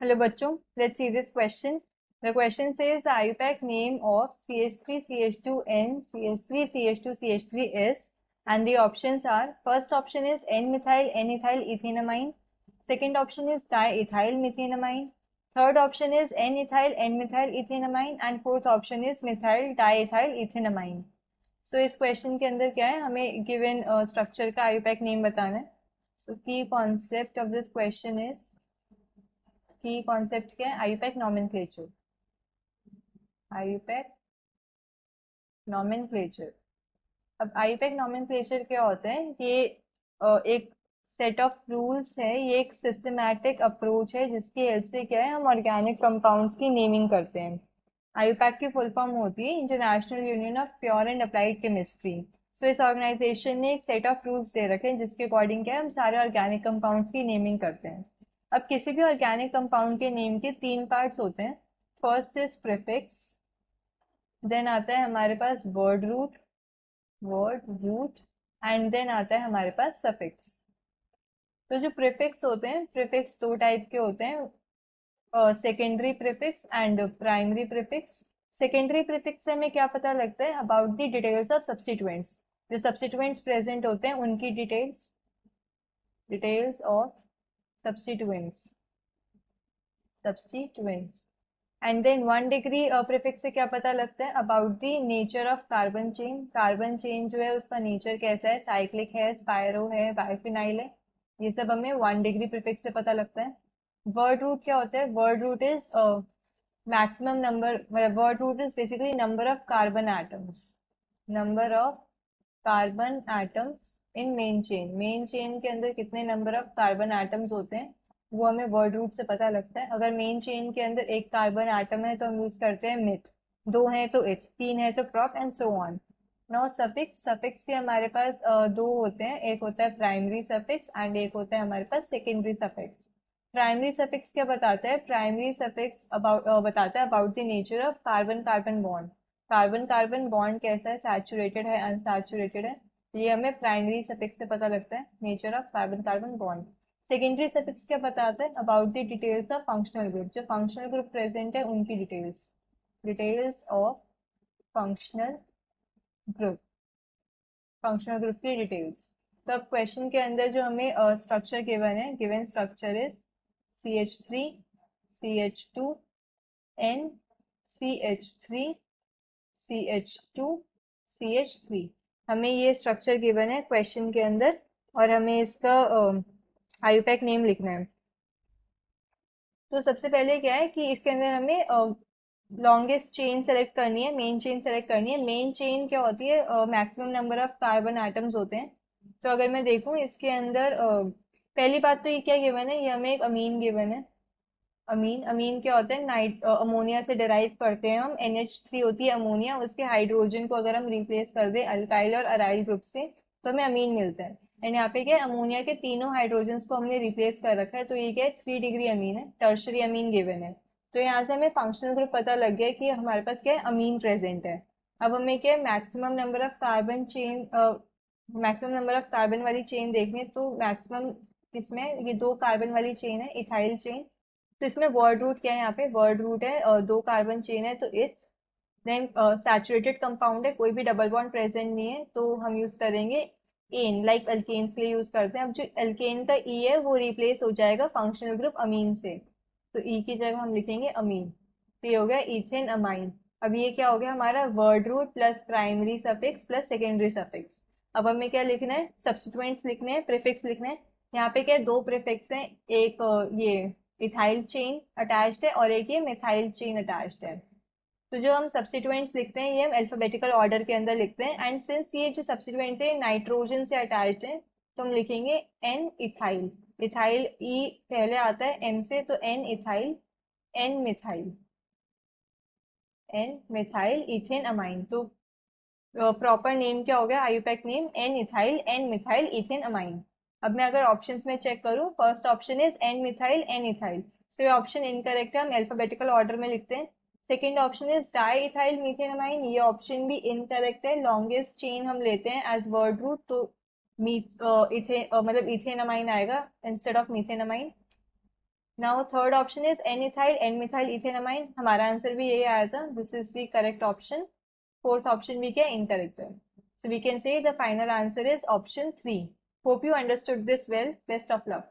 Hello bachcho, let's see this question. The question says the IUPAC name of CH3CH2N CH3CH2CH3 is, and the options are: first option is N-methyl N-ethyl ethanamine, second option is diethyl methanamine, third option is N-ethyl N-methyl ethanamine and fourth option is methyl diethyl ethanamine. So इस question के अंदर क्या है, हमें given structure का IUPAC name बताना है. So key concept of this question is, की कॉन्सेप्ट क्या है, आईयूपैक नॉमेनक्लेचर. IUPAC nomenclature. अब आईयूपैक नॉमेनक्लेचर क्या होता है, ये एक सेट ऑफ रूल्स है, ये एक सिस्टमैटिक अप्रोच है जिसकी हेल्प से क्या है, हम ऑर्गेनिक कंपाउंड्स की नेमिंग करते हैं. आईयूपैक की फुल फॉर्म होती है International Union of Pure and Applied Chemistry. So इस ऑर्गेनाइजेशन ने एक सेट ऑफ रूल्स दे रखे हैं जिसके अकॉर्डिंग क्या है, हम सारे ऑर्गेनिक कंपाउंड्स की नेमिंग करते हैं. अब किसी भी ऑर्गेनिक कंपाउंड के नेम के तीन पार्ट्स होते हैं. फर्स्ट इज प्रीफिक्स, देन आता है हमारे पास वर्ड रूट एंड देन आता है हमारे पास सफिक्स. तो जो प्रीफिक्स होते हैं, प्रीफिक्स दो टाइप के होते हैं, secondary prefix and primary prefix. Secondary prefix से हमें क्या पता लगता है, about the details of substituents. जो सब्स्टिट्यूएंट्स प्रेजेंट होते हैं उनकी details of substituents. And then 1 degree prefix से क्या पता लगता है, about the nature of carbon chain. Carbon chain जो है उसका नेचर कैसा है, साइक्लिक है, स्पायरो है, बाइफिनाइल है. ये सब हमें 1 डिग्री प्रीफिक्स से पता लगता है. वर्ड रूट क्या होता है, word root is maximum number, word root is basically number of carbon atoms in main chain के अंदर कितने नंबर ऑफ कार्बन एटम्स होते हैं, वो हमें वर्ड रूट से पता लगता है. अगर मेन चेन के अंदर एक कार्बन एटम है तो हम यूज करते हैं मिथ, दो है तो इथ, तीन है तो prop and so on. Now suffix भी हमारे पास दो होते हैं, एक होता है प्राइमरी सफिक्स एंड एक होता है हमारे पास सेकेंडरी सफिक्स. प्राइमरी सफिक्स क्या बताता है, प्राइमरी सफिक्स बताता है about the nature of carbon carbon bond. Carbon carbon bond कैसा है, सैचुरेटेड है, अनसैचुरेटेड है. ये हमें प्राइमरी सफिक्स से पता लगता है, nature of carbon carbon bond. Secondary suffix क्या बताता है, about the details of functional group. जो फंक्शनल ग्रुप प्रेजेंट है उनकी details of functional group, functional group की डिटेल्स. तो अब क्वेश्चन के अंदर जो हमें स्ट्रक्चर गिवन है, given structure is CH3 CH2 N CH3 CH2 CH3. हमें ये स्ट्रक्चर गिवन है क्वेश्चन के अंदर और हमें इसका आईयूपैक नेम लिखना है. तो सबसे पहले क्या है कि इसके अंदर हमें लॉन्गेस्ट चेन सेलेक्ट करनी है, मेन चेन सेलेक्ट करनी है. मेन चेन क्या होती है, maximum number of carbon atoms होते हैं. तो अगर मैं देखूं इसके अंदर पहली बात तो ये क्या गिवन है, ये हमें एक अमीन गिवन है. अमीन क्या होता है, अमोनिया से डिराइव करते हैं हम. NH3 होती है अमोनिया, उसके हाइड्रोजन को अगर हम रिप्लेस कर दें अल्काइल और अराइल ग्रुप से तो हमें अमीन मिलता है. एंड यहाँ पे क्या है, अमोनिया के तीनों हाइड्रोजन को हमने रिप्लेस कर रखा है, तो ये क्या है, 3 डिग्री अमीन है, टर्शरी अमीन गिवन है. तो यहाँ से हमें फंक्शनल ग्रुप पता लग गया कि हमारे पास क्या है, अमीन प्रेजेंट है. अब हमें क्या है, मैक्सिमम नंबर ऑफ कार्बन वाली चेन देखनी है. तो मैक्सिमम किसमें, ये दो कार्बन वाली चेन है, इथाइल चेन. तो इसमें वर्ड रूट क्या है, यहाँ पे वर्ड रूट है, दो कार्बन चेन है तो इथ. देन सैचुरेटेड कंपाउंड है, कोई भी डबल बॉन्ड प्रेजेंट नहीं है तो हम यूज करेंगे एन, लाइक अल्केन्स के लिए यूज करते हैं. अब जो अल्केन का ई है वो रिप्लेस हो जाएगा फंक्शनल ग्रुप अमीन से, तो ई की जगह हम लिखेंगे अमीन. तो ये हो गया इथेन अमाइन. अब ये क्या हो गया हमारा, word root plus primary suffix plus secondary suffix. अब हमें क्या लिखना है, सब्स्टिट्यूएंट्स लिखने हैं, प्रीफिक्स लिखने हैं. यहाँ पे क्या है, दो प्रीफिक्स हैं, एक ये इथाइल चेन अटैच्ड है और एक ये मिथाइल चेन अटैच्ड है. तो जो हम सब्स्टिट्यूएंट्स लिखते हैं ये हम अल्फाबेटिकल ऑर्डर के अंदर लिखते हैं. एंड सिंस ये जो सब्स्टिट्यूएंट्स है नाइट्रोजन से अटैच्ड है तो हम लिखेंगे एन इथाइल. इथाइल ई पहले आता है एम से, तो N ethyl, N methyl ethane amine. तो प्रॉपर नेम क्या हो गया, IUPAC name N ethyl N methyl ethane amine. अब मैं अगर ऑप्शंस में चेक करूं, first option is N methyl N ethyl, so ये ऑप्शन इनकरेक्ट है, हम अल्फाबेटिकल ऑर्डर में लिखते हैं. Second option is di ethyl मीथेनामाइन, ये ऑप्शन भी इनकरेक्ट है. लॉन्गेस्ट चेन हम लेते हैं एज वर्ड रूट, तो मतलब इथेनामाइन आएगा instead of methanamine. Now third option is N ethyl N methyl ethanamine, हमारा आंसर भी यही आया था, this is the correct option. Fourth option भी क्या इनकरेक्ट है, so we can say the final answer is option 3. Hope you understood this well. Best of luck.